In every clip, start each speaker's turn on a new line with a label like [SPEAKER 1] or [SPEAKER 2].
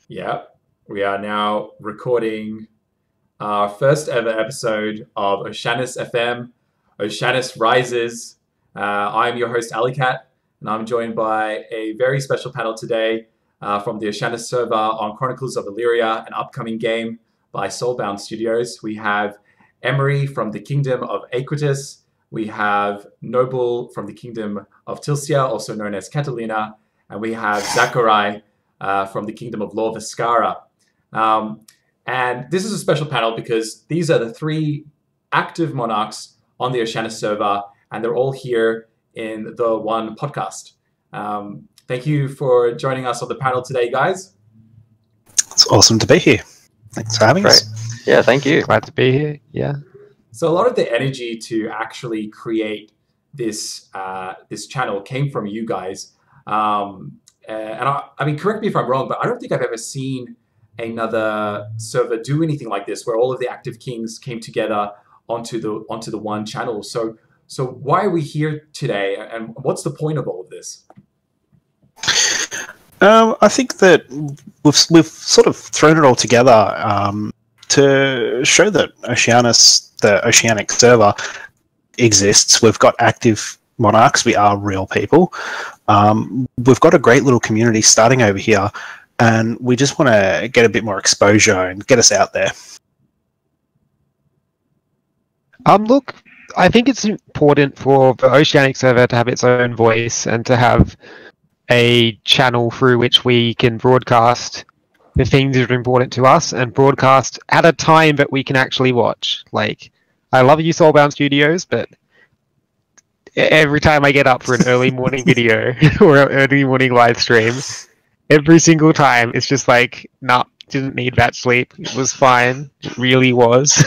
[SPEAKER 1] Yeah, we are now recording our first ever episode of Oceanus FM, Oceanus Rises. I'm your host, Alleykat, and I'm joined by a very special panel today from the Oceanus server on Chronicles of Elyria, an upcoming game by Soulbound Studios. We have Emery from the Kingdom of Aequitas. We have Noble from the Kingdom of Tylisa, also known as Catalina. And we have Zachary from the Kingdom of Lor Voskara. And this is a special panel because these are the three active monarchs on the Oceanus server, and they're all here in the one podcast. Thank you for joining us on the panel today, guys.
[SPEAKER 2] It's awesome to be here. Thanks for having us.
[SPEAKER 3] Yeah, thank you.
[SPEAKER 4] Glad to be here. Yeah.
[SPEAKER 1] So a lot of the energy to actually create this this channel came from you guys. And I mean, correct me if I'm wrong, but I don't think I've ever seen another server do anything like this, where all of the active kings came together onto the one channel. So why are we here today, and what's the point of all of this?
[SPEAKER 2] I think that we've sort of thrown it all together to show that Oceanus, the Oceanic server, exists. We've got active monarchs. We are real people. We've got a great little community starting over here, and we just want to get a bit more exposure and get us out there.
[SPEAKER 4] Look, I think it's important for the Oceanic server to have its own voice and to have a channel through which we can broadcast the things that are important to us and broadcast at a time that we can actually watch. Like, I love you, Soulbound Studios, but every time I get up for an early morning video or an early morning live stream, every single time it's just like, nah, didn't need that sleep. It was fine. It really was.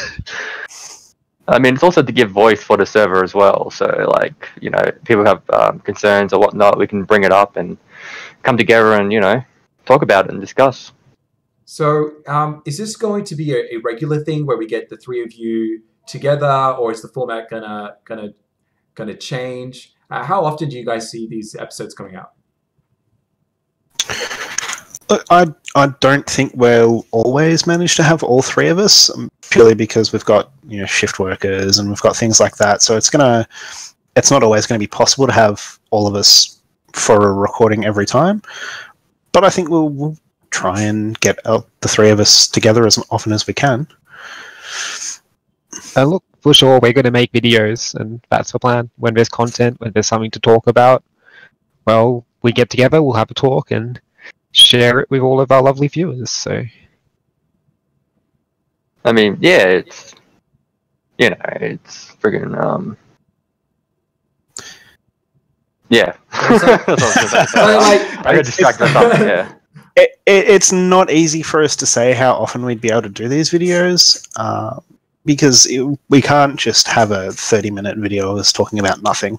[SPEAKER 3] I mean, it's also to give voice for the server as well. So, like, you know, people have concerns or whatnot, we can bring it up and come together and, you know, talk about it and discuss.
[SPEAKER 1] So, is this going to be a regular thing where we get the three of you together, or is the format gonna change? How often do you guys see these episodes coming out?
[SPEAKER 2] Look, I don't think we'll always manage to have all three of us, purely because we've got, you know, shift workers and we've got things like that. So it's not always going to be possible to have all of us for a recording every time. But I think we'll try and get the three of us together as often as we can.
[SPEAKER 4] Look, for sure, we're going to make videos, and that's the plan. When there's content, when there's something to talk about, well, we get together, we'll have a talk, and share it with all of our lovely viewers. So,
[SPEAKER 3] I mean, yeah, it's, you know, it's friggin' yeah. That's what I was gonna say. I got distracted by something. Yeah.
[SPEAKER 2] It's not easy for us to say how often we'd be able to do these videos, because we can't just have a 30-minute video of us talking about nothing.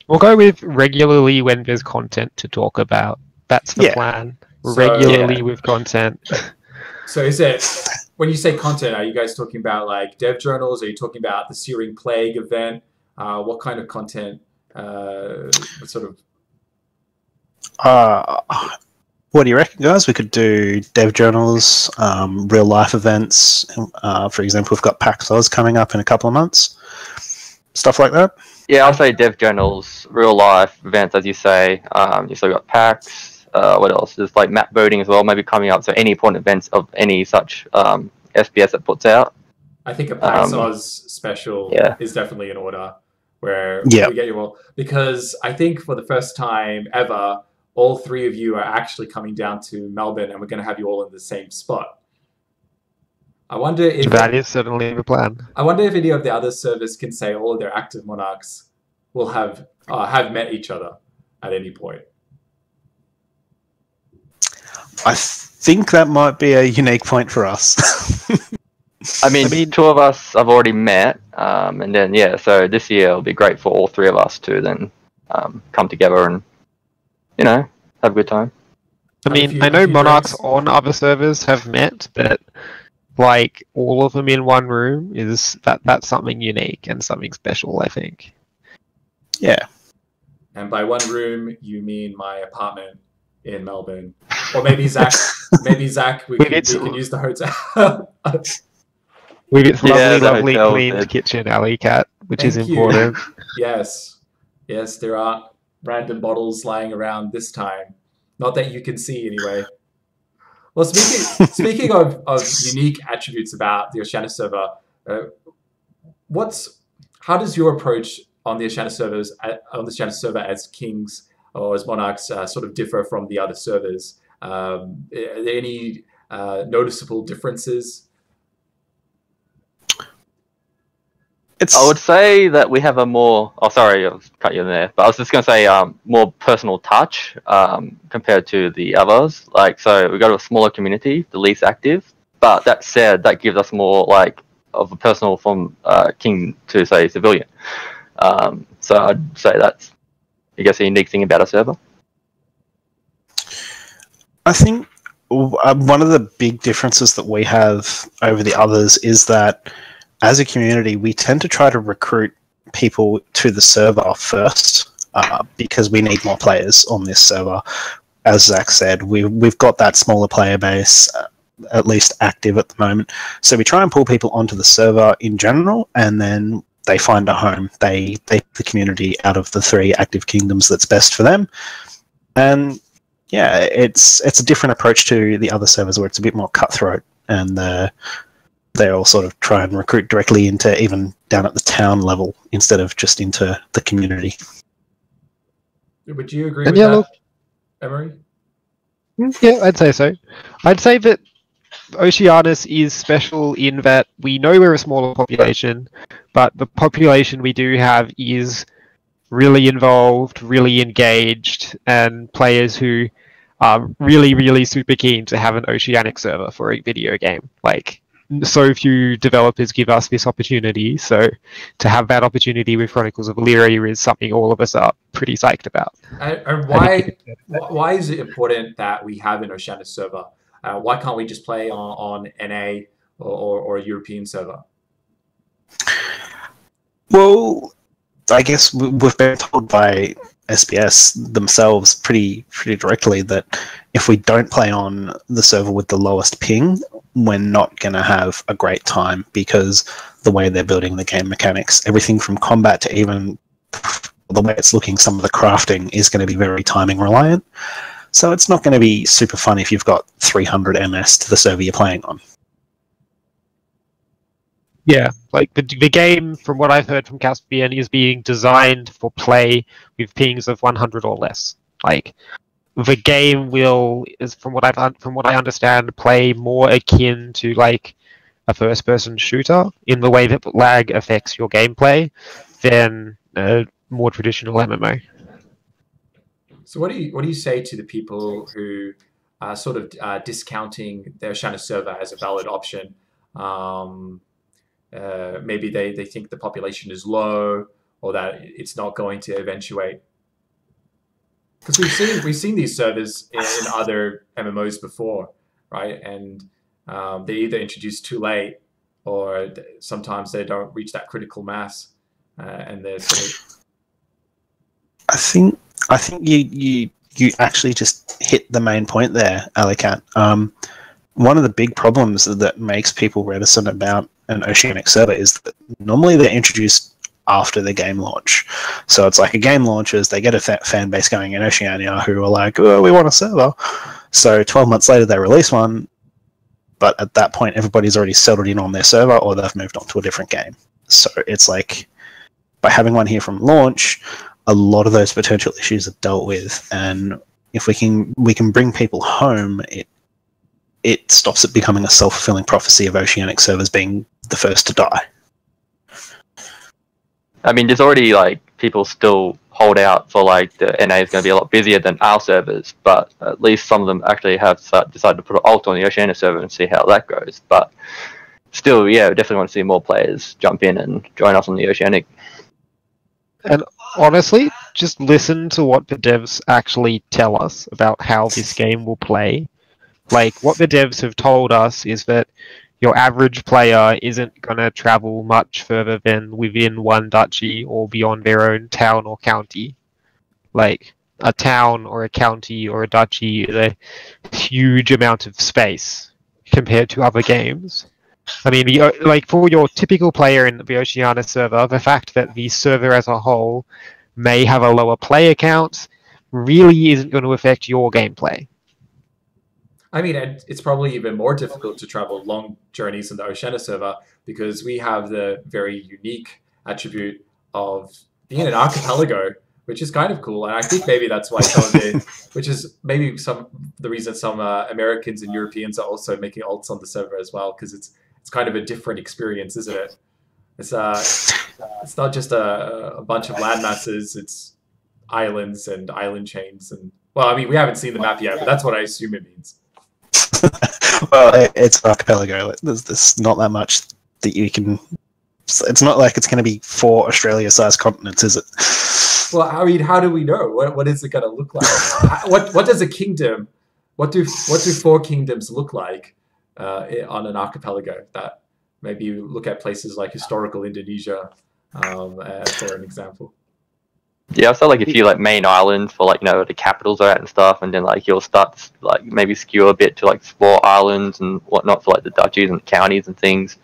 [SPEAKER 4] We'll go with regularly when there's content to talk about. That's the plan. Regularly with content.
[SPEAKER 1] So is it, when you say content, are you guys talking about like dev journals? Are you talking about the Searing Plague event? What kind of content? Sort of.
[SPEAKER 2] What do you reckon, guys? We could do dev journals, real life events. For example, we've got PAX Oz coming up in a couple of months. Stuff like that.
[SPEAKER 3] Yeah, I'll say dev journals, real life events, as you say. You still got PAX. What else? There's like map voting as well, maybe coming up. So any important events of any such SPS that puts out.
[SPEAKER 1] I think a PAX Oz special is definitely in order, where we get you all. Because I think for the first time ever, all three of you are actually coming down to Melbourne, and we're going to have you all in the same spot. I wonder if
[SPEAKER 4] that is certainly the plan.
[SPEAKER 1] I wonder if any of the other servers can say all of their active monarchs will have met each other at any point.
[SPEAKER 2] I think that might be a unique point for us.
[SPEAKER 3] I mean, two of us I've already met, and then so this year it'll be great for all three of us to then come together and, you know, have a good time.
[SPEAKER 4] I mean, I know monarchs on other servers have met, but like all of them in one room that's something unique and something special, I think.
[SPEAKER 2] Yeah.
[SPEAKER 1] And by one room, you mean my apartment in Melbourne, or maybe Zach. Maybe Zach, we can use the hotel.
[SPEAKER 4] With its lovely,
[SPEAKER 3] the
[SPEAKER 4] lovely
[SPEAKER 3] hotel
[SPEAKER 4] cleaned
[SPEAKER 3] bed.
[SPEAKER 4] kitchen, Alleykat, which is
[SPEAKER 1] Thank you.
[SPEAKER 4] important.
[SPEAKER 1] Yes, there aren't random bottles lying around this time. Not that you can see, anyway. Well, speaking of unique attributes about the Oceanus server, how does your approach on the Oceanus server as kings or as monarchs sort of differ from the other servers? Are there any noticeable differences?
[SPEAKER 3] I would say that we have a more... Oh, sorry, I cut you in there. But I was just going to say more personal touch compared to the others. Like, so we got a smaller community, the least active. But that said, that gives us more, like, of a personal from king to, say, civilian. So I'd say that's, I guess, a unique thing about a server.
[SPEAKER 2] I think one of the big differences that we have over the others is that as a community, we tend to try to recruit people to the server first because we need more players on this server. As Zach said, we've got that smaller player base, at least active at the moment. So we try and pull people onto the server in general, and then they find a home. They pick the community out of the 3 active kingdoms that's best for them. And yeah, it's a different approach to the other servers where it's a bit more cutthroat, and they all sort of try and recruit directly into even down at the town level instead of just into the community.
[SPEAKER 1] Would you agree with that, Emery?
[SPEAKER 4] Yeah, I'd say so. I'd say that Oceanus is special in that we know we're a smaller population, but the population we do have is really involved, really engaged, and players who are really, really super keen to have an Oceanic server for a video game. Like, so few developers give us this opportunity, so to have that opportunity with Chronicles of Elyria is something all of us are pretty psyched about.
[SPEAKER 1] And why is it important that we have an Oceanus server? Why can't we just play on NA or a European server?
[SPEAKER 2] Well, I guess we've been told by SBS themselves pretty directly that if we don't play on the server with the lowest ping, we're not going to have a great time, because the way they're building the game mechanics, everything from combat to even the way it's looking, some of the crafting is going to be very timing reliant. So it's not going to be super fun if you've got 300 MS to the server you're playing on.
[SPEAKER 4] Yeah, like the game, from what I've heard from Caspian, is being designed for play with pings of 100 or less. Like, the game from what I understand, play more akin to like a first-person shooter in the way that lag affects your gameplay than a more traditional MMO.
[SPEAKER 1] So what do you say to the people who are sort of discounting the Oceanus server as a valid option? Maybe they think the population is low, or that it's not going to eventuate. Because we've seen these servers in other MMOs before, right? And they either introduced too late, or sometimes they don't reach that critical mass, and they're sort of...
[SPEAKER 2] I think you actually just hit the main point there, Alleykat. One of the big problems that makes people reticent about an Oceanic server is that normally they're introduced after the game launch. So it's like a game launches, they get a fan base going in Oceania who are like, oh, we want a server. So 12 months later they release one, but at that point everybody's already settled in on their server, or they've moved on to a different game. So it's like, by having one here from launch, a lot of those potential issues are dealt with, and if we can bring people home, it stops it becoming a self-fulfilling prophecy of Oceanic servers being the first to die.
[SPEAKER 3] I mean, there's already like people still hold out for like the NA is going to be a lot busier than our servers, but at least some of them actually have decided to put an alt on the Oceanus server and see how that goes. But still, yeah, we definitely want to see more players jump in and join us on the Oceanic.
[SPEAKER 4] And honestly, just listen to what the devs actually tell us about how this game will play. Like, what the devs have told us is that your average player isn't going to travel much further than within one duchy or beyond their own town or county. Like, a town or a county or a duchy is a huge amount of space compared to other games. I mean, like for your typical player in the Oceanus server, the fact that the server as a whole may have a lower player count really isn't going to affect your gameplay.
[SPEAKER 1] I mean, it's probably even more difficult to travel long journeys in the Oceanus server because we have the very unique attribute of being an archipelago, which is kind of cool. And I think maybe that's why which is maybe the reason some Americans and Europeans are also making alts on the server as well, because it's kind of a different experience, isn't it? It's not just a bunch of land masses, it's islands and island chains. And well, I mean, we haven't seen the map yet, but that's what I assume it means.
[SPEAKER 2] Well, it's an archipelago. There's not that much that you can... It's not like it's going to be 4 Australia-sized continents, is it?
[SPEAKER 1] Well, I mean, how do we know? What is it going to look like? What does a kingdom... What do 4 kingdoms look like on an archipelago? That maybe you look at places like historical Indonesia for an example.
[SPEAKER 3] Yeah, so like if you like main islands for like, you know, the capitals are at and stuff, and then like you'll start to, like maybe skew a bit to like small islands and whatnot for like the duchies and counties and things.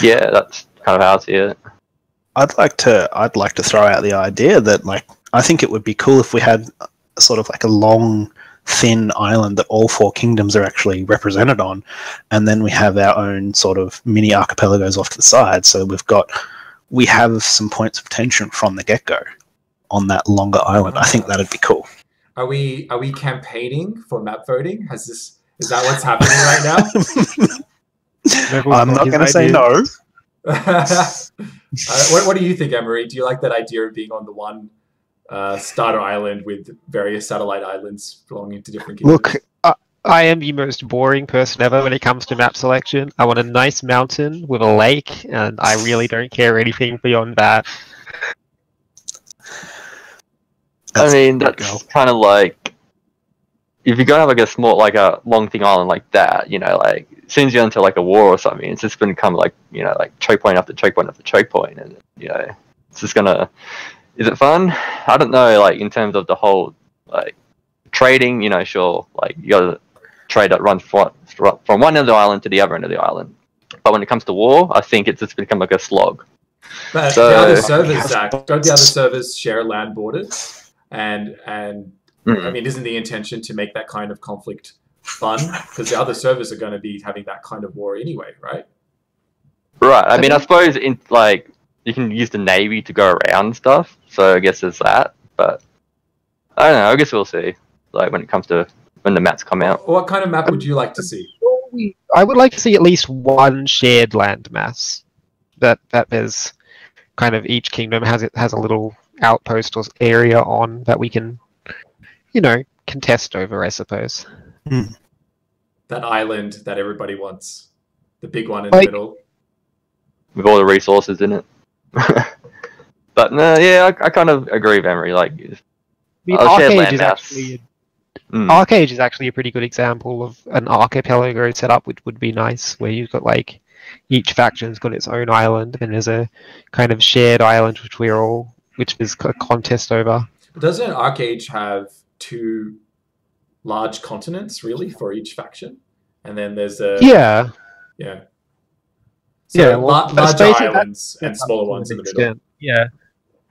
[SPEAKER 3] Yeah, that's kind of how I see it.
[SPEAKER 2] I'd like to throw out the idea that, like, I think it would be cool if we had sort of like a long, thin island that all 4 kingdoms are actually represented on, and then we have our own sort of mini archipelagos off to the side. So we have some points of tension from the get-go on that longer island. I think that'd be cool.
[SPEAKER 1] Are we campaigning for map voting? Is that what's happening right now?
[SPEAKER 2] I'm not going to say no.
[SPEAKER 1] What do you think, Emery? Do you like that idea of being on the one starter island with various satellite islands belonging to different kingdoms?
[SPEAKER 4] Look, I am the most boring person ever when it comes to map selection. I want a nice mountain with a lake, and I really don't care anything beyond that.
[SPEAKER 3] I mean, that's kind of like, if you're going to have like a small, like a long thing island like that, you know, like, as soon as you're into like a war or something, it's just going to become like, you know, like choke point after choke point after choke point, and, you know, it's just going to, is it fun? I don't know, like, in terms of the whole, like, trading, you know, sure, like, you got to trade that runs from one end of the island to the other end of the island. But when it comes to war, I think it's just become like a slog.
[SPEAKER 1] But the other servers, Zach, don't the other servers share land borders? And I mean, isn't the intention to make that kind of conflict fun? Because the other servers are going to be having that kind of war anyway, right?
[SPEAKER 3] Right. I mean, I suppose in like you can use the navy to go around and stuff. So I guess there's that. But I don't know. I guess we'll see. Like when it comes to when the maps come out.
[SPEAKER 1] What kind of map would you like to see?
[SPEAKER 4] I would like to see at least one shared land mass that there's kind of each kingdom has a little outpost or area on that we can, you know, contest over, I suppose.
[SPEAKER 1] That island that everybody wants, the big one in the middle,
[SPEAKER 3] with all the resources in it. But no, yeah, I kind of agree with Emery. Like,
[SPEAKER 4] Arcade is actually a pretty good example of an archipelago setup, which would be nice, where you've got like each faction's got its own island, and there's a kind of shared island which is a contest over.
[SPEAKER 1] Doesn't Arcade have 2 large continents really for each faction? And then there's a larger islands and smaller ones in the middle.
[SPEAKER 4] Yeah,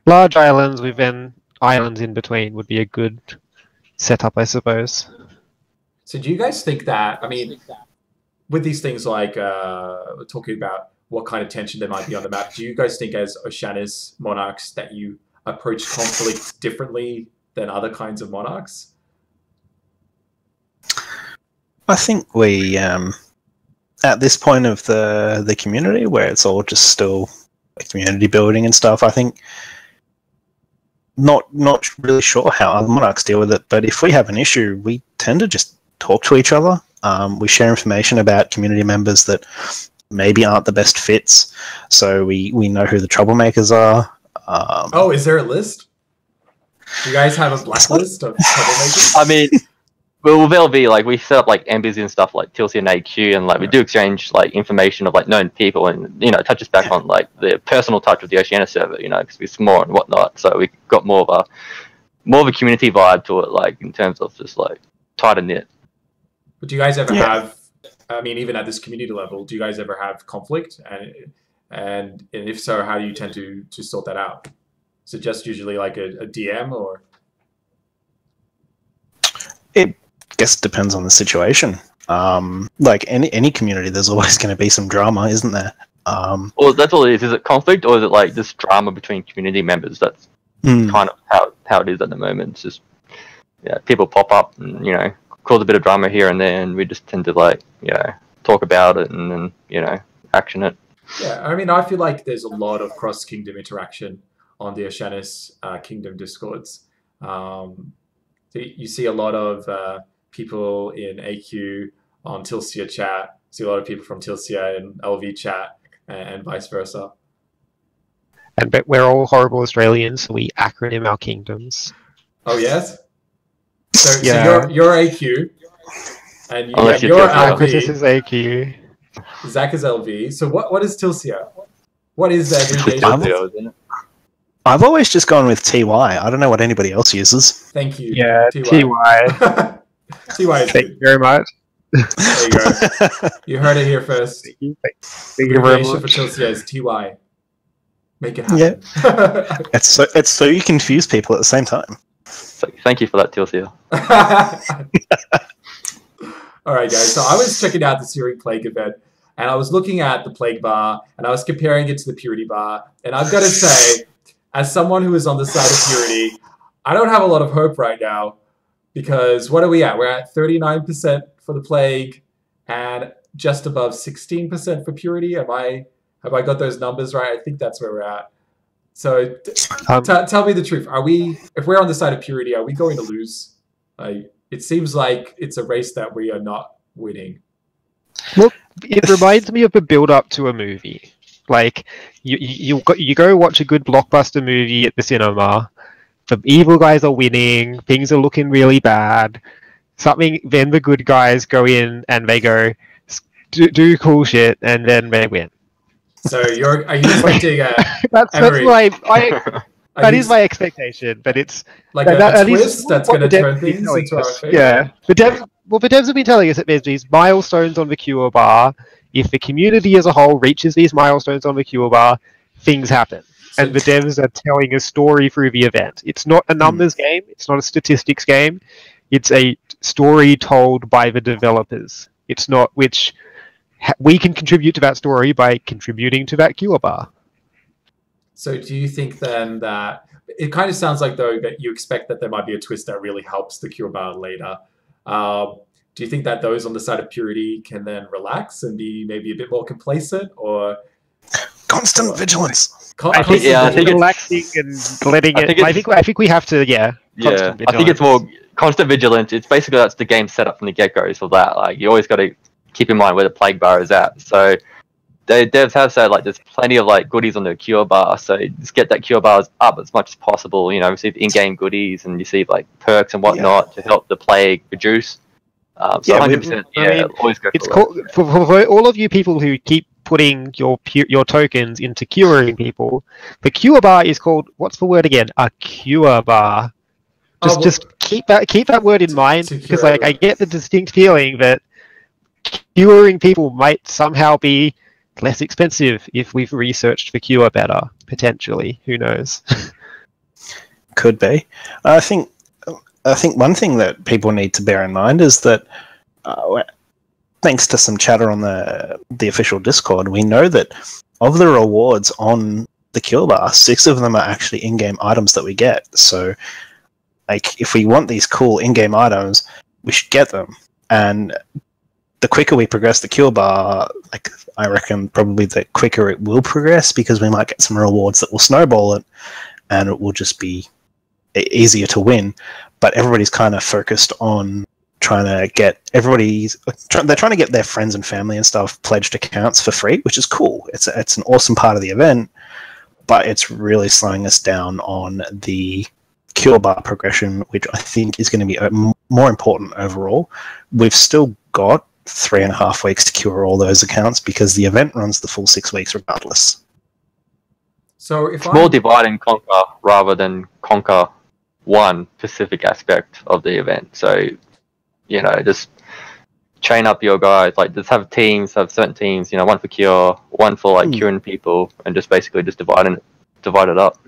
[SPEAKER 4] large islands with then islands in between would be a good setup, I suppose.
[SPEAKER 1] So do you guys think that, I mean, with these things like we're talking about what kind of tension there might be on the map, do you guys think as Oceanus monarchs that you approach conflict differently than other kinds of monarchs?
[SPEAKER 2] I think we, at this point of the community, where it's all just still community building and stuff, I think not really sure how other monarchs deal with it, but if we have an issue, we tend to just talk to each other. We share information about community members that maybe aren't the best fits, so we know who the troublemakers are.
[SPEAKER 1] Is there a list? Do you guys have a blacklist of troublemakers?
[SPEAKER 3] I mean, Well, there'll be like we set up like embeds and stuff like Tylisa and AQ, and like we do exchange like information of like known people, and it touches back on like the personal touch of the Oceanus server, because we're small and whatnot. So we got more of a community vibe to it, like in terms of just like tighter knit.
[SPEAKER 1] But do you guys ever have? I mean, even at this community level, do you guys ever have conflict? And if so, how do you tend to sort that out? Is it just usually like a DM or?
[SPEAKER 2] It guess depends on the situation. Like any community, there's always going to be some drama, isn't there?
[SPEAKER 3] Well, that's all it is. Is it conflict, or is it like just drama between community members? That's kind of how it is at the moment. It's just people pop up and cause a bit of drama here and there, and we just tend to like talk about it and then action it.
[SPEAKER 1] Yeah, I mean, I feel like there's a lot of cross-kingdom interaction on the Oceanus Kingdom Discords. You see a lot of people in AQ on Tylisa chat. See a lot of people from Tylisa in LV chat, and vice versa.
[SPEAKER 4] But we're all horrible Australians, so we acronym our kingdoms.
[SPEAKER 1] Oh yes. So you're AQ, and you're LV.
[SPEAKER 4] This is AQ.
[SPEAKER 1] Zach is LV. So what is Tylisa? What is the abbreviation?
[SPEAKER 2] I've always just gone with TY. I don't know what anybody else uses.
[SPEAKER 1] Thank you.
[SPEAKER 4] Yeah, TY.
[SPEAKER 1] TY is
[SPEAKER 4] Thank you very much.
[SPEAKER 1] There you go. You heard it here first.
[SPEAKER 4] Thank you very much.
[SPEAKER 1] For Tylisa is TY. Make it happen.
[SPEAKER 2] Yeah. It's so you confuse people at the same time.
[SPEAKER 3] So, thank you for that, Tylisa.
[SPEAKER 1] All right, guys. So I was checking out the Searing Plague event, and I was looking at the Plague bar, and I was comparing it to the Purity bar, and I've got to say, as someone who is on the side of Purity, I don't have a lot of hope right now, because what are we at? We're at 39% for the Plague, and just above 16% for Purity. Have I got those numbers right? I think that's where we're at. So tell me the truth. If we're on the side of Purity, are we going to lose? It seems like it's a race that we are not winning.
[SPEAKER 4] Look, it reminds me of a build-up to a movie. Like, you go watch a good blockbuster movie at the cinema, the evil guys are winning, things are looking really bad, then the good guys go in and they go, do cool shit, and then they win.
[SPEAKER 1] So are you expecting
[SPEAKER 4] that's that is my expectation, but it's
[SPEAKER 1] like a twist that's going to turn things into our favor.
[SPEAKER 4] Yeah, the devs have been telling us that there's these milestones on the cure bar. If the community as a whole reaches these milestones on the cure bar, things happen. And the devs are telling a story through the event. It's not a numbers game. It's not a statistics game. It's a story told by the developers. It's not which we can contribute to that story by contributing to that cure bar.
[SPEAKER 1] So do you think then that it kind of sounds like though that you expect that there might be a twist that really helps the cure bar later? Do you think that those on the side of Purity can then relax and be maybe a bit more complacent, or
[SPEAKER 2] constant vigilance?
[SPEAKER 4] I think relaxing and letting it. I think we have to. Yeah.
[SPEAKER 3] I think it's more constant vigilance. It's basically that's the game set up from the get go. So that like you always got to keep in mind where the plague bar is at. So the devs have said like there's plenty of like goodies on the cure bar. So just get that cure bars up as much as possible. Receive in-game goodies and receive like perks and whatnot to help the plague reduce. So 100%, always go
[SPEAKER 4] for all of you people who keep putting your tokens into curing people. The cure bar is called, what's the word again? A cure bar. Just keep that word in mind, because like I get the distinct feeling that curing people might somehow be less expensive if we've researched the cure better. Potentially, who knows?
[SPEAKER 2] Could be. I think one thing that people need to bear in mind is that, thanks to some chatter on the official Discord, we know that of the rewards on the cure bar, 6 of them are actually in-game items that we get. So, like, if we want these cool in-game items, we should get them. And the quicker we progress the cure bar, like, I reckon probably the quicker it will progress, because we might get some rewards that will snowball it, and it will just be easier to win. But everybody's kind of focused on trying to get they're trying to get their friends and family and stuff pledged accounts for free, which is cool. It's an awesome part of the event, but it's really slowing us down on the cure bar progression, which I think is going to be more important overall. We've still got 3.5 weeks to cure all those accounts because the event runs the full 6 weeks regardless.
[SPEAKER 1] So if
[SPEAKER 3] More divide and conquer rather than conquer one specific aspect of the event. So, you know, just chain up your guys, like just have teams, have certain teams, you know, one for cure, one for like curing people, and just basically just divide it up.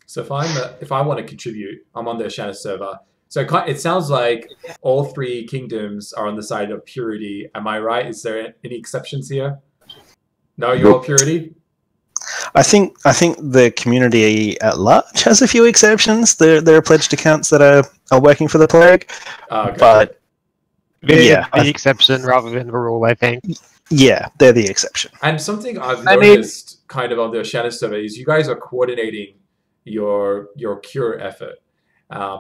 [SPEAKER 1] So if I want to contribute, I'm on the Oceanus server. So it sounds like all three kingdoms are on the side of purity. Am I right? Is there any exceptions here? No, you're all purity?
[SPEAKER 2] I think the community at large has a few exceptions. There are pledged accounts that are working for the plague.
[SPEAKER 1] Okay.
[SPEAKER 2] But
[SPEAKER 4] they're the exception rather than the rule, I think.
[SPEAKER 2] Yeah, they're the exception.
[SPEAKER 1] And something I've noticed kind of on the Oceanus server is you guys are coordinating your cure effort.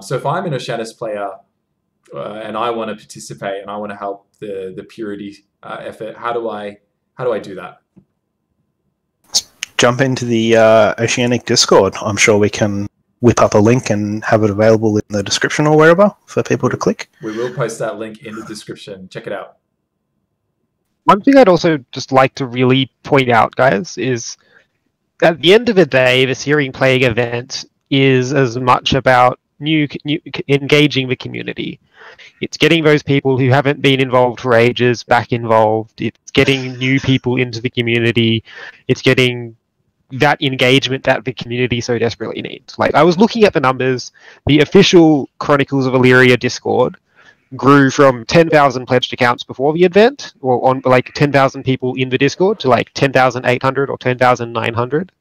[SPEAKER 1] So if I'm an Oceanus player and I want to participate and I want to help the purity effort, how do I do that?
[SPEAKER 2] Jump into the Oceanic Discord. I'm sure we can whip up a link and have it available in the description or wherever for people to click.
[SPEAKER 1] We will post that link in the description. Check it out.
[SPEAKER 4] One thing I'd also just like to really point out, guys, is at the end of the day, the Searing Plague event is as much about new engaging the community. It's getting those people who haven't been involved for ages back involved. It's getting new people into the community. It's getting that engagement that the community so desperately needs. Like, I was looking at the numbers. The official Chronicles of Elyria Discord grew from 10,000 pledged accounts before the event, or on like 10,000 people in the Discord, to like 10,800 or 10,900.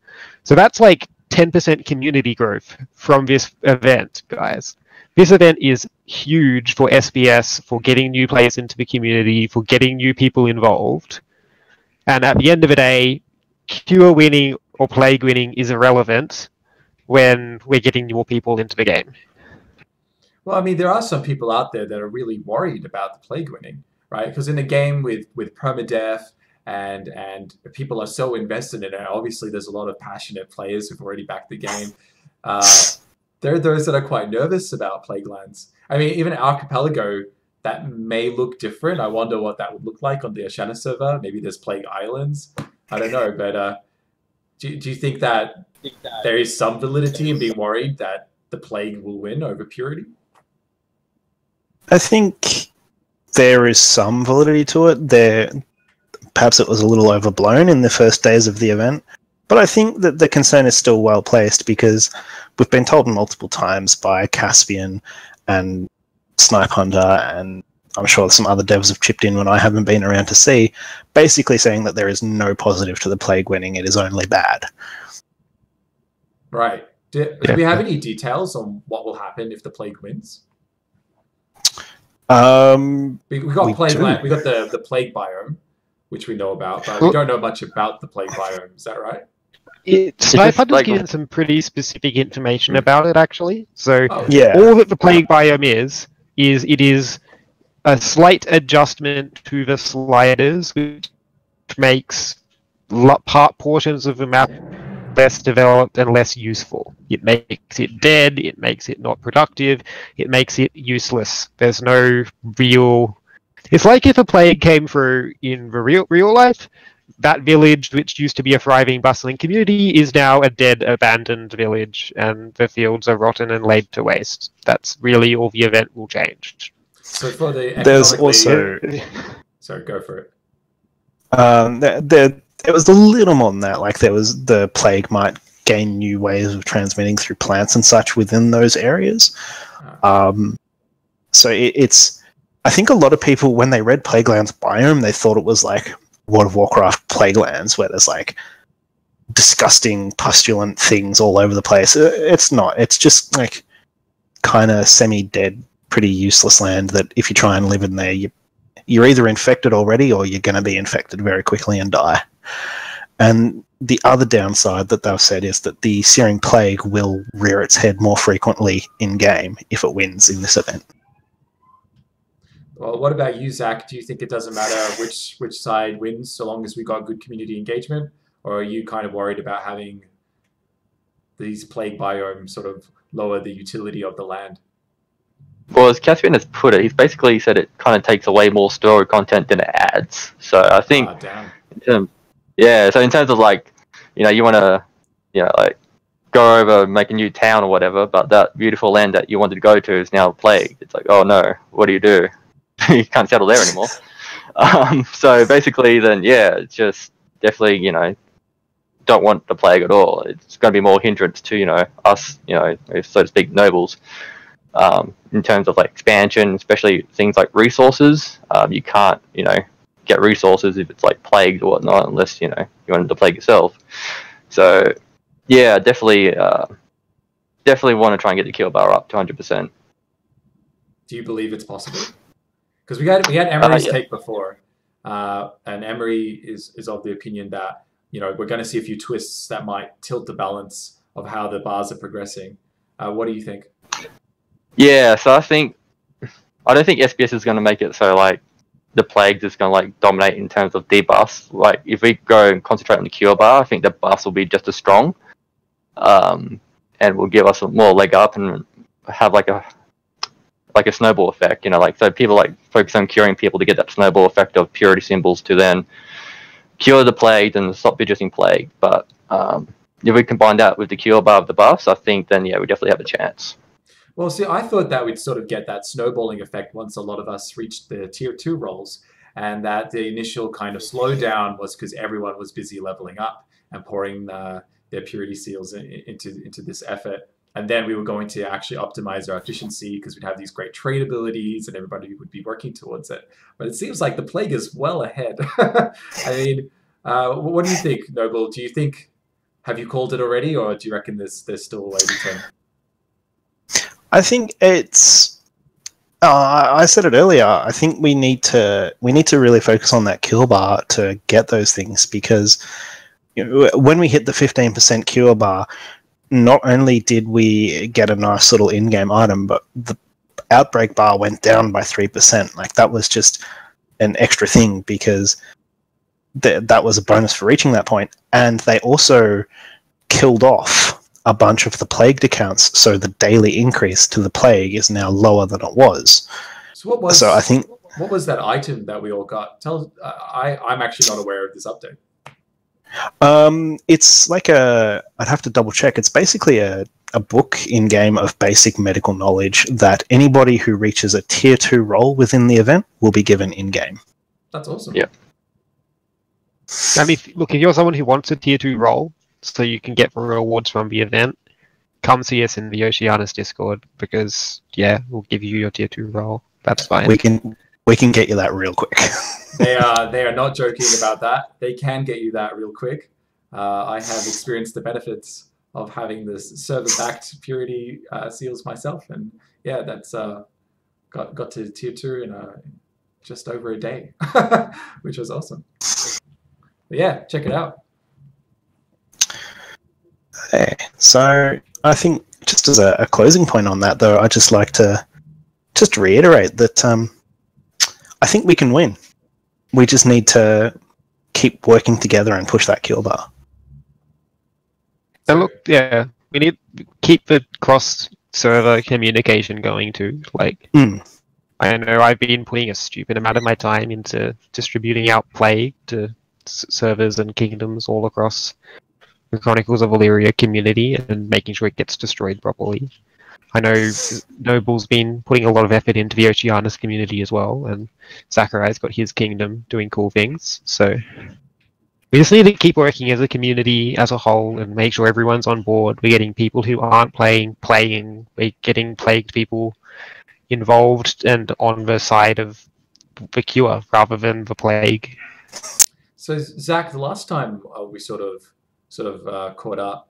[SPEAKER 4] So that's like 10% community growth from this event, guys. This event is huge for SBS, for getting new players into the community, for getting new people involved. And at the end of the day, cure winning or plague winning is irrelevant when we're getting more people into the game.
[SPEAKER 1] Well, I mean, there are some people out there that are really worried about the plague winning, right? Because in a game with permadeath and people are so invested in it, obviously there's a lot of passionate players who've already backed the game. There are those that are quite nervous about plague lands. I mean, even Archipelago, that may look different. I wonder what that would look like on the Oceanus server. Maybe there's plague islands. I don't know, but do you think that there is some validity in being worried that the plague will win over purity?
[SPEAKER 2] I think there is some validity to it. Perhaps it was a little overblown in the first days of the event, but I think that the concern is still well placed because we've been told multiple times by Caspian and Snipe Hunter, and I'm sure some other devs have chipped in when I haven't been around to see, basically saying that there is no positive to the plague winning, it is only bad.
[SPEAKER 1] Right. Do we have any details on what will happen if the plague wins? We got plague land. We got the plague biome, which we know about, but we don't know much about the plague biome. Is that right?
[SPEAKER 4] Snipe Hunter's given some pretty specific information about it, actually. So
[SPEAKER 1] Oh,
[SPEAKER 2] Yeah.
[SPEAKER 4] all that the plague biome is it is a slight adjustment to the sliders, which makes portions of the map less developed and less useful. It makes it dead, it makes it not productive, it makes it useless. There's no real... It's like if a plague came through in the real life, that village, which used to be a thriving, bustling community, is now a dead, abandoned village, and the fields are rotten and laid to waste. That's really all the event will change.
[SPEAKER 1] So for the
[SPEAKER 2] There's also...
[SPEAKER 1] Sorry, go for it.
[SPEAKER 2] It was a little more than that. Like, there was the plague might gain new ways of transmitting through plants and such within those areas. So it's... I think a lot of people, when they read Plaguelands Biome, they thought it was like World of Warcraft Plaguelands, where there's like disgusting, pustulant things all over the place. It's not. It's just like kind of semi-dead, pretty useless land that if you try and live in there, you're either infected already or you're going to be infected very quickly and die. And the other downside that they've said is that the Searing Plague will rear its head more frequently in-game if it wins in this event.
[SPEAKER 1] Well, what about you, Zach? Do you think it doesn't matter which side wins so long as we got good community engagement? Or are you kind of worried about having these plague biomes sort of lower the utility of the land.
[SPEAKER 3] Well, as Caspian has put it, he's basically said it kind of takes away more story content than it adds. So I think, so in terms of like, you want to, like go over, make a new town or whatever, but that beautiful land that you wanted to go to is now plagued. It's like, oh no, what do? You can't settle there anymore. So basically, then it's just definitely, don't want the plague at all. It's going to be more hindrance to, us, so to speak, nobles. In terms of like expansion, especially things like resources, you can't, get resources if it's like plagued or whatnot, unless you wanted to plague yourself. So, yeah, definitely want to try and get the kill bar up to 100%.
[SPEAKER 1] Do you believe it's possible? Because we had Emery's take before, and Emery is of the opinion that we're going to see a few twists that might tilt the balance of how the bars are progressing. What do you think?
[SPEAKER 3] Yeah, so I don't think SPS is going to make it so like the plagues is going to like dominate in terms of debuffs. Like if we go and concentrate on the cure bar, I think the buffs will be just as strong, and will give us a more leg up and have like a snowball effect. Like so people like focus on curing people to get that snowball effect of purity symbols to then cure the plague and stop producing plague. But if we combine that with the cure bar of the buffs, I think then we definitely have a chance.
[SPEAKER 1] Well, see, I thought that we'd sort of get that snowballing effect once a lot of us reached the tier 2 roles, and that the initial kind of slowdown was because everyone was busy leveling up and pouring their purity seals into this effort. And then we were going to actually optimize our efficiency because we'd have these great trade abilities and everybody would be working towards it. But it seems like the plague is well ahead. I mean, what do you think, Noble? Do you think, have you called it already, or do you reckon there's still a way to turn?
[SPEAKER 2] I think it's. I said it earlier. I think we need to really focus on that kill bar to get those things, because when we hit the 15% cure bar, not only did we get a nice little in-game item, but the outbreak bar went down by 3%. Like that was just an extra thing because that was a bonus for reaching that point, and they also killed off a bunch of the plagued accounts, so the daily increase to the plague is now lower than it was.
[SPEAKER 1] So what was?
[SPEAKER 2] So I think
[SPEAKER 1] what was that item that we all got? I'm actually not aware of this update.
[SPEAKER 2] It's like I'd have to double check. It's basically a book in game of basic medical knowledge that anybody who reaches a tier 2 role within the event will be given in game.
[SPEAKER 1] That's awesome.
[SPEAKER 3] Yeah.
[SPEAKER 4] I mean, look, if you're someone who wants a tier 2 role, so you can get rewards from the event, come see us in the Oceanus Discord, because we'll give you your tier 2 role. That's fine.
[SPEAKER 2] We can get you that real quick.
[SPEAKER 1] They are not joking about that. They can get you that real quick. I have experienced the benefits of having this server-backed purity seals myself, and that's got to tier 2 in just over a day, which was awesome. But check it out.
[SPEAKER 2] Okay, so I think just as a closing point on that, though, I'd just like to just reiterate that I think we can win. We just need to keep working together and push that kill bar.
[SPEAKER 4] And look, we need to keep the cross-server communication going too. Like, I know I've been putting a stupid amount of my time into distributing out Plague to servers and kingdoms all across the Chronicles of Elyria community and making sure it gets destroyed properly. I know Noble's been putting a lot of effort into the Oceanus community as well, and Sakurai's got his kingdom doing cool things. So we just need to keep working as a community as a whole and make sure everyone's on board. We're getting people who aren't playing. We're getting plagued people involved and on the side of the cure rather than the plague.
[SPEAKER 1] So Zach, the last time we sort of caught up,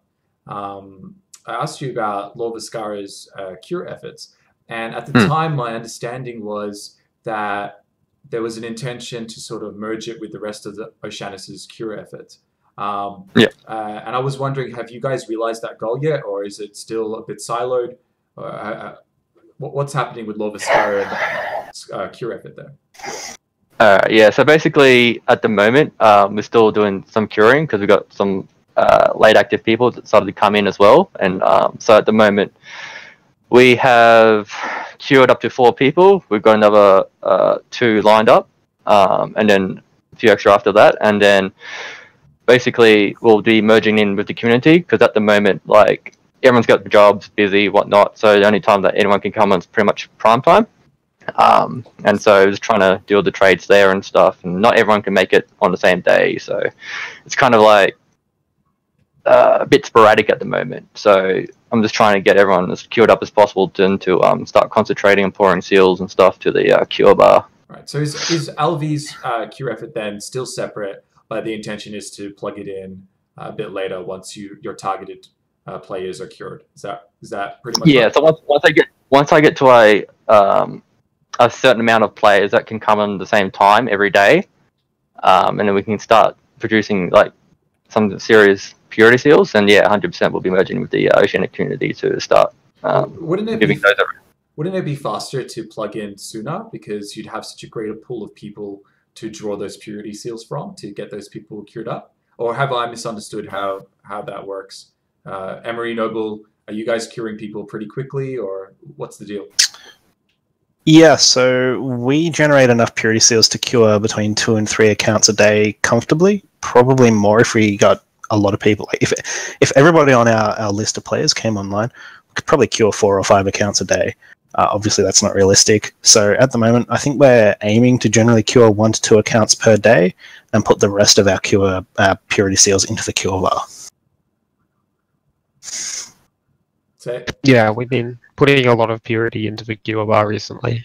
[SPEAKER 1] I asked you about Lor Voskara's cure efforts, and at the time my understanding was that there was an intention to sort of merge it with the rest of the Oceanus's cure efforts. And I was wondering, have you guys realized that goal yet, or is it still a bit siloed? What's happening with Lor Voskara and the cure effort there?
[SPEAKER 3] So basically at the moment we're still doing some curing because we've got some late active people that started to come in as well. And so at the moment, we have cured up to 4 people. We've got another 2 lined up, and then a few extra after that. And then basically we'll be merging in with the community, because at the moment, like, everyone's got jobs, busy, whatnot. So the only time that anyone can come on is pretty much prime time. And so just trying to do all the trades there and stuff. And not everyone can make it on the same day. So it's kind of like a bit sporadic at the moment. So I'm just trying to get everyone as queued up as possible to start concentrating on pouring seals and stuff to the cure bar.
[SPEAKER 1] Right. So is Alvy's cure effort then still separate, but the intention is to plug it in a bit later once your targeted players are cured? Is that pretty much?
[SPEAKER 3] Yeah. Right? So once I get to a certain amount of players that can come on the same time every day, and then we can start producing like some serious purity seals, and 100% we'll be merging with the Oceanic community to start
[SPEAKER 1] wouldn't
[SPEAKER 3] giving those.
[SPEAKER 1] Wouldn't it be faster to plug in sooner, because you'd have such a greater pool of people to draw those purity seals from to get those people cured up? Or have I misunderstood how that works? Emery, Noble, are you guys curing people pretty quickly, or what's the deal?
[SPEAKER 2] Yeah, so we generate enough purity seals to cure between 2 and 3 accounts a day comfortably. Probably more if we got a lot of people. Like if everybody on our list of players came online, we could probably cure 4 or 5 accounts a day. Obviously, that's not realistic. So at the moment, I think we're aiming to generally cure 1 to 2 accounts per day and put the rest of our purity seals into the cure bar.
[SPEAKER 4] Yeah, we've been putting a lot of purity into the cure bar recently.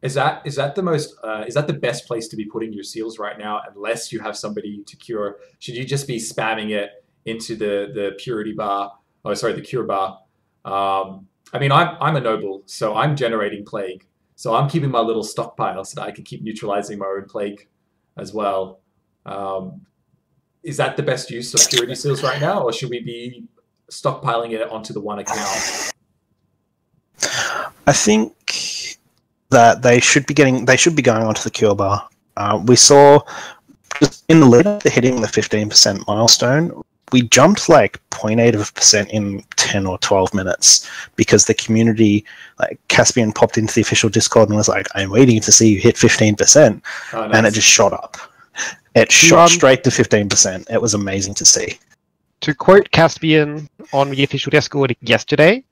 [SPEAKER 1] Is that the most? Is that the best place to be putting your seals right now? Unless you have somebody to cure, should you just be spamming it into the purity bar? Oh, sorry, the cure bar. I mean, I'm a noble, so I'm generating plague. So I'm keeping my little stockpile so that I can keep neutralizing my own plague as well. Is that the best use of purity seals right now, or should we be stockpiling it onto the one account?
[SPEAKER 2] I think that they should be going onto the cure bar. We saw in the lead up to hitting the 15% milestone, we jumped like 0.8% in 10 or 12 minutes because the community, like Caspian, popped into the official Discord and was like, "I'm waiting to see you hit 15%,"
[SPEAKER 1] nice.
[SPEAKER 2] And it just shot up. It shot straight to 15%. It was amazing to see.
[SPEAKER 4] To quote Caspian on the official Discord yesterday,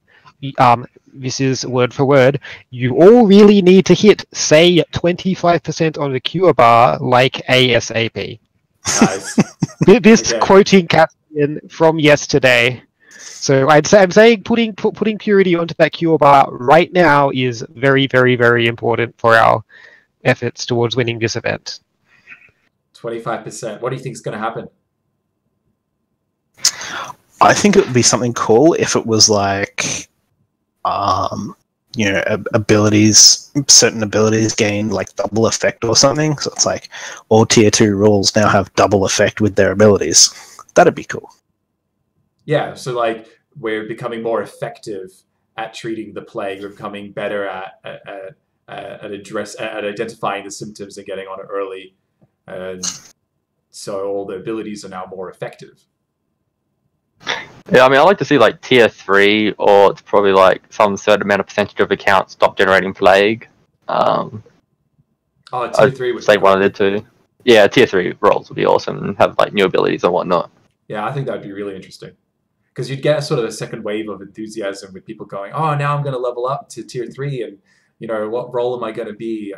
[SPEAKER 4] this is word for word, "You all really need to hit, say, 25% on the cure bar, like ASAP."
[SPEAKER 1] Nice.
[SPEAKER 4] This quoting Caspian from yesterday. So I'm saying putting purity onto that cure bar right now is very, very, very important for our efforts towards winning this event.
[SPEAKER 1] 25%. What do you think is going to happen?
[SPEAKER 2] I think it would be something cool if it was like, certain abilities gain like double effect or something. So it's like all tier 2 rules now have double effect with their abilities. That'd be cool. Yeah,
[SPEAKER 1] so like we're becoming more effective at treating the plague. We're becoming better at identifying the symptoms and getting on it early. And so all the abilities are now more effective.
[SPEAKER 3] Yeah, I mean, I like to see like tier 3, or it's probably like some certain amount of percentage of accounts stop generating plague.
[SPEAKER 1] Tier 3 would
[SPEAKER 3] say one of the two. Yeah, tier 3 roles would be awesome and have like new abilities and whatnot.
[SPEAKER 1] Yeah, I think that'd be really interesting, because you'd get sort of a second wave of enthusiasm with people going, "Oh, now I'm going to level up to tier 3, and what role am I going to be?"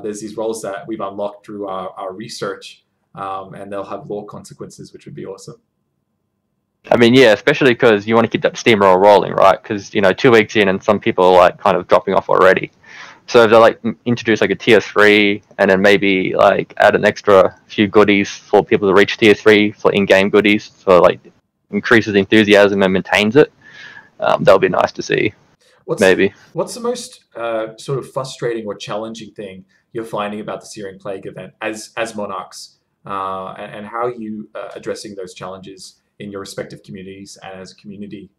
[SPEAKER 1] There's these roles that we've unlocked through our research, and they'll have lore consequences, which would be awesome.
[SPEAKER 3] I mean, yeah, especially because you want to keep that steamroll rolling, right? Because 2 weeks in, and some people are like kind of dropping off already. So if they like introduce like a tier 3, and then maybe like add an extra few goodies for people to reach tier 3 for in-game goodies, so like increases enthusiasm and maintains it, that would be nice to see. What's
[SPEAKER 1] the most sort of frustrating or challenging thing you're finding about the Searing Plague event as monarchs, and how are you addressing those challenges in your respective communities and as a community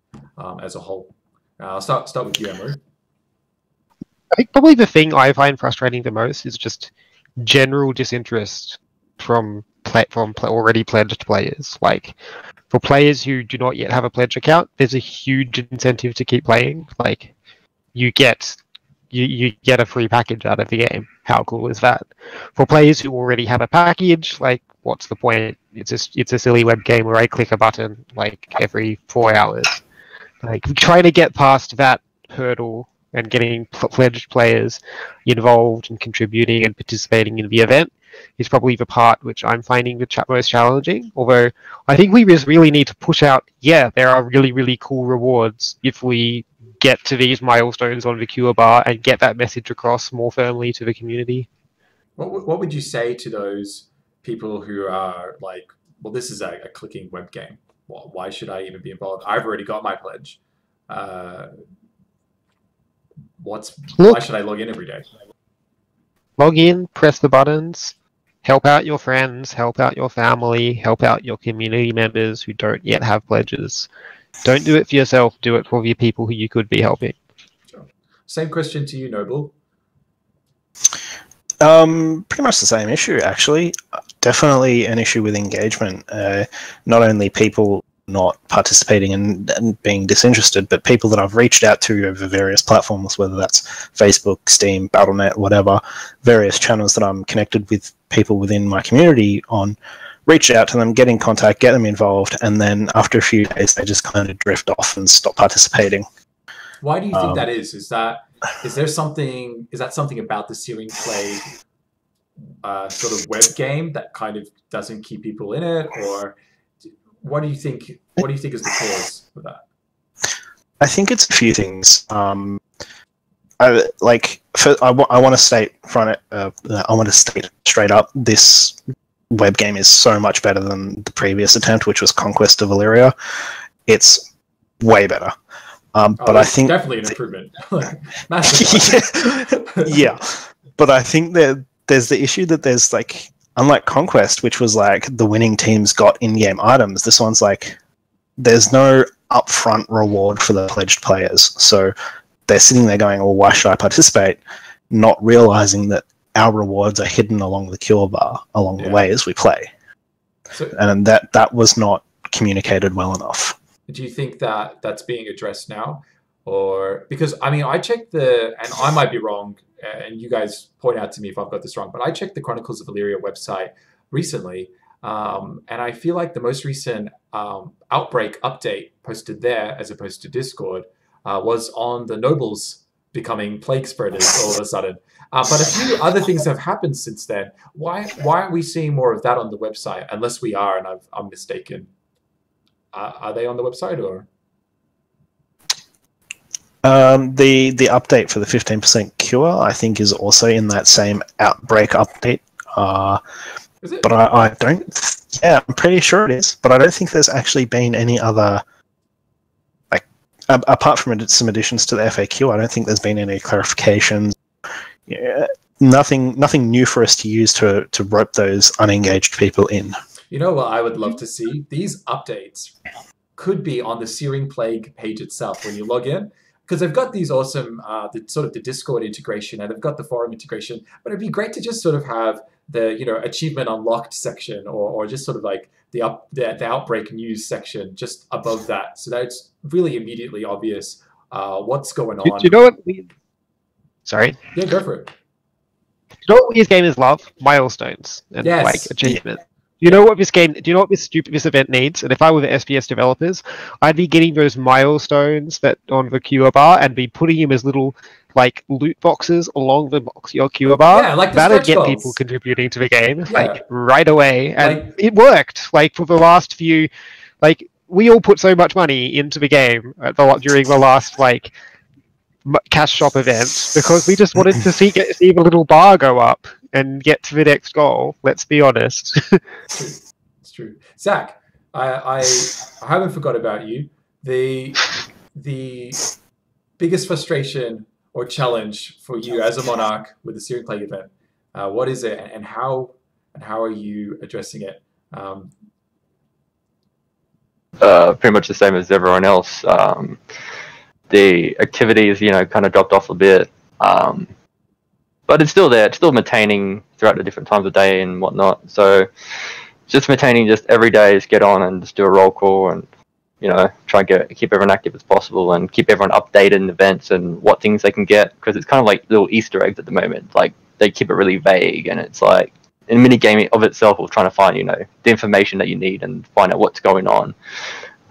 [SPEAKER 1] as a whole? I'll start with you, Emery.
[SPEAKER 4] I think probably the thing I find frustrating the most is just general disinterest from already pledged players. Like, for players who do not yet have a pledge account, there's a huge incentive to keep playing. Like, you get a free package out of the game. How cool is that? For players who already have a package, like, what's the point? It's a silly web game where I click a button like every 4 hours. Like, trying to get past that hurdle and getting pledged players involved and contributing and participating in the event is probably the part which I'm finding the most challenging. Although I think we just really need to push out, there are really, really cool rewards if we get to these milestones on the cure bar and get that message across more firmly to the community.
[SPEAKER 1] What would you say to those people who are like, well, this is a clicking web game. Well, why should I even be involved? I've already got my pledge. Why should I log in every day?
[SPEAKER 4] Log in, press the buttons, help out your friends, help out your family, help out your community members who don't yet have pledges. Don't do it for yourself, do it for the people who you could be helping.
[SPEAKER 1] Sure. Same question to you, Noble.
[SPEAKER 2] Pretty much the same issue, actually. Definitely an issue with engagement. Not only people not participating and being disinterested, but people that I've reached out to over various platforms, whether that's Facebook, Steam, Battle.net, whatever, various channels that I'm connected with people within my community on, reach out to them, get in contact, get them involved, and then after a few days they just kind of drift off and stop participating.
[SPEAKER 1] Why do you think that is? Is that something about the Searing Plague sort of web game that kind of doesn't keep people in it, or what do you think is the cause for that?
[SPEAKER 2] I think it's a few things. I want to state straight up, this web game is so much better than the previous attempt, which was Conquest of Elyria. It's way better. But I think
[SPEAKER 1] definitely an improvement. Massive.
[SPEAKER 2] Yeah, but I think that there's the issue that there's like, unlike Conquest, which was like the winning teams got in-game items, this one's like there's no upfront reward for the pledged players. So they're sitting there going, well, why should I participate? Not realizing that our rewards are hidden along the cure bar along the way as we play. So, and that was not communicated well enough.
[SPEAKER 1] Do you think that that's being addressed now? Or because, I mean, I checked and I might be wrong, and you guys point out to me if I've got this wrong, but I checked the Chronicles of Elyria website recently, and I feel like the most recent Outbreak update posted there, as opposed to Discord, was on the nobles becoming plague spreaders all of a sudden. But a few other things have happened since then. Why aren't we seeing more of that on the website? Unless we are, and I'm mistaken. Are they on the website, or?
[SPEAKER 2] The update for the 15% cure, I think, is also in that same Outbreak update.
[SPEAKER 1] Is it?
[SPEAKER 2] But I don't. Yeah, I'm pretty sure it is. But I don't think there's actually been any other, like, apart from some additions to the FAQ. I don't think there's been any clarifications. Yeah, nothing new for us to use to rope those unengaged people in.
[SPEAKER 1] You know what I would love to see? These updates could be on the Searing Plague page itself when you log in, because they've got these awesome, the Discord integration, and they've got the forum integration. But it'd be great to just sort of have the achievement unlocked section, or just sort of like the Outbreak news section just above that, so that it's really immediately obvious what's going on.
[SPEAKER 4] Do you know what? Sorry.
[SPEAKER 1] Yeah, go for it.
[SPEAKER 4] Do you know what these gamers love? Milestones and like achievement. Do you know what this event needs? And if I were the SPS developers, I'd be getting those milestones that on the cure bar and be putting them as little like loot boxes along your cure bar.
[SPEAKER 1] Yeah, like
[SPEAKER 4] that'd get people contributing to the game like right away. And it worked. Like for the last few, like we all put so much money into the game during the last like cash shop event because we just wanted to see the little bar go up and get to the next goal. Let's be honest.
[SPEAKER 1] It's true. Zach, I haven't forgot about you. The biggest frustration or challenge for you as a monarch with the Searing Plague event, what is it, and how are you addressing it?
[SPEAKER 3] Pretty much the same as everyone else. The activities, kind of dropped off a bit. But it's still there. It's still maintaining throughout the different times of day and whatnot. So just maintaining just every day, just get on and just do a roll call and, you know, try and keep everyone active as possible and keep everyone updated in events and what things they can get, because it's kind of like little Easter eggs at the moment. Like, they keep it really vague, and it's like in a mini game of itself of trying to find, you know, the information that you need and find out what's going on.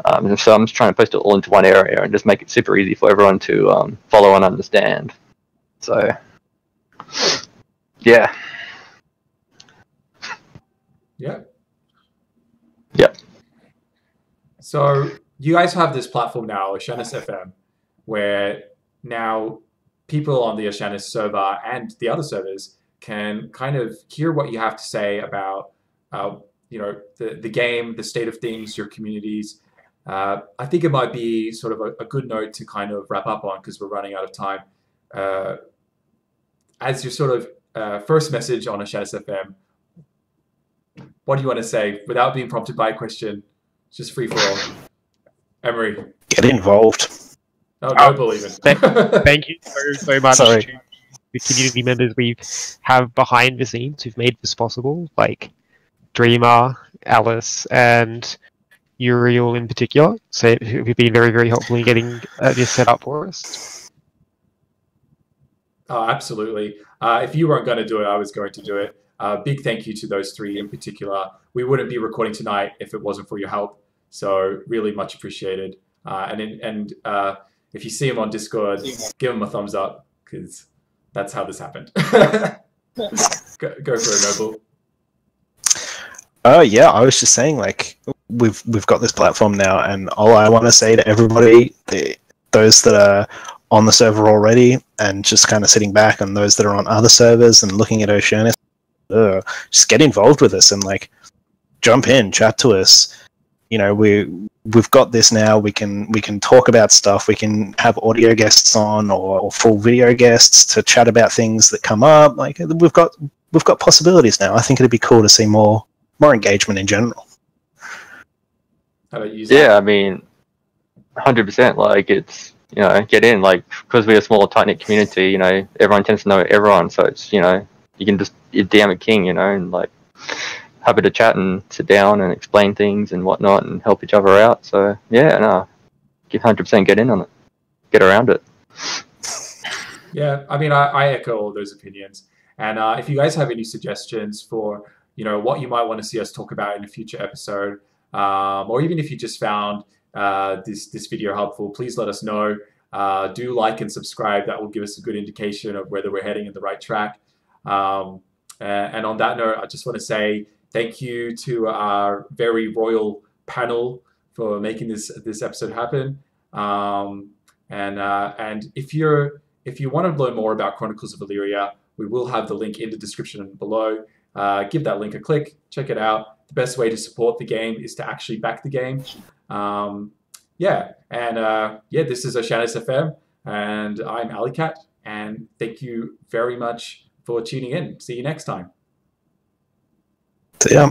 [SPEAKER 3] And so I'm just trying to post it all into one area and just make it super easy for everyone to follow and understand. So, yeah.
[SPEAKER 1] Yeah.
[SPEAKER 3] Yep.
[SPEAKER 1] So you guys have this platform now, Oceanus FM, where now people on the Oceanus server and the other servers can kind of hear what you have to say about, you know, the game, the state of things, your communities. I think it might be sort of a good note to kind of wrap up on, because we're running out of time. As your sort of first message on Oceanus FM, what do you want to say without being prompted by a question? Just free for all. Emery.
[SPEAKER 2] Get involved.
[SPEAKER 1] Oh, don't believe it.
[SPEAKER 4] Thank you so much
[SPEAKER 2] Sorry.
[SPEAKER 4] to the community members we have behind the scenes who've made this possible, like Dreamar, Alice, and Uriel in particular. So who've been very, very helpful in getting this set up for us.
[SPEAKER 1] Oh, absolutely. If you weren't going to do it, I was going to do it. Big thank you to those three in particular. We wouldn't be recording tonight if it wasn't for your help. So really much appreciated. And if you see him on Discord, give him a thumbs up, because that's how this happened. Go for it, Noble.
[SPEAKER 2] Yeah, I was just saying, like, we've got this platform now, and all I want to say to everybody, those that are on the server already and just kind of sitting back, and those that are on other servers and looking at Oceanus, just get involved with us and, like, jump in, chat to us. You know, we've got this now. We can talk about stuff. We can have audio guests on or full video guests to chat about things that come up. Like, we've got possibilities now. I think it'd be cool to see more engagement in general.
[SPEAKER 1] How about you, Zach?
[SPEAKER 3] Yeah, I mean, 100%. Like, it's, you know, get in. Like, because we're a small, tight-knit community, you know, everyone tends to know everyone. So it's, you know, you can just DM a king, you know, and, like, happy to chat and sit down and explain things and whatnot and help each other out. So, yeah, no, 100% get in on it. Get around it.
[SPEAKER 1] Yeah, I mean, I echo all those opinions. And if you guys have any suggestions for, you know, what you might want to see us talk about in a future episode, or even if you just found this video helpful, please let us know. Do like and subscribe. That will give us a good indication of whether we're heading in the right track. And on that note, I just want to say thank you to our very royal panel for making this episode happen. And if you want to learn more about Chronicles of Elyria, we will have the link in the description below. Give that link a click, check it out. The best way to support the game is to actually back the game. Yeah, this is Oceanus FM, and I'm Alleykat, and thank you very much for tuning in. See you next time.
[SPEAKER 2] So, yeah.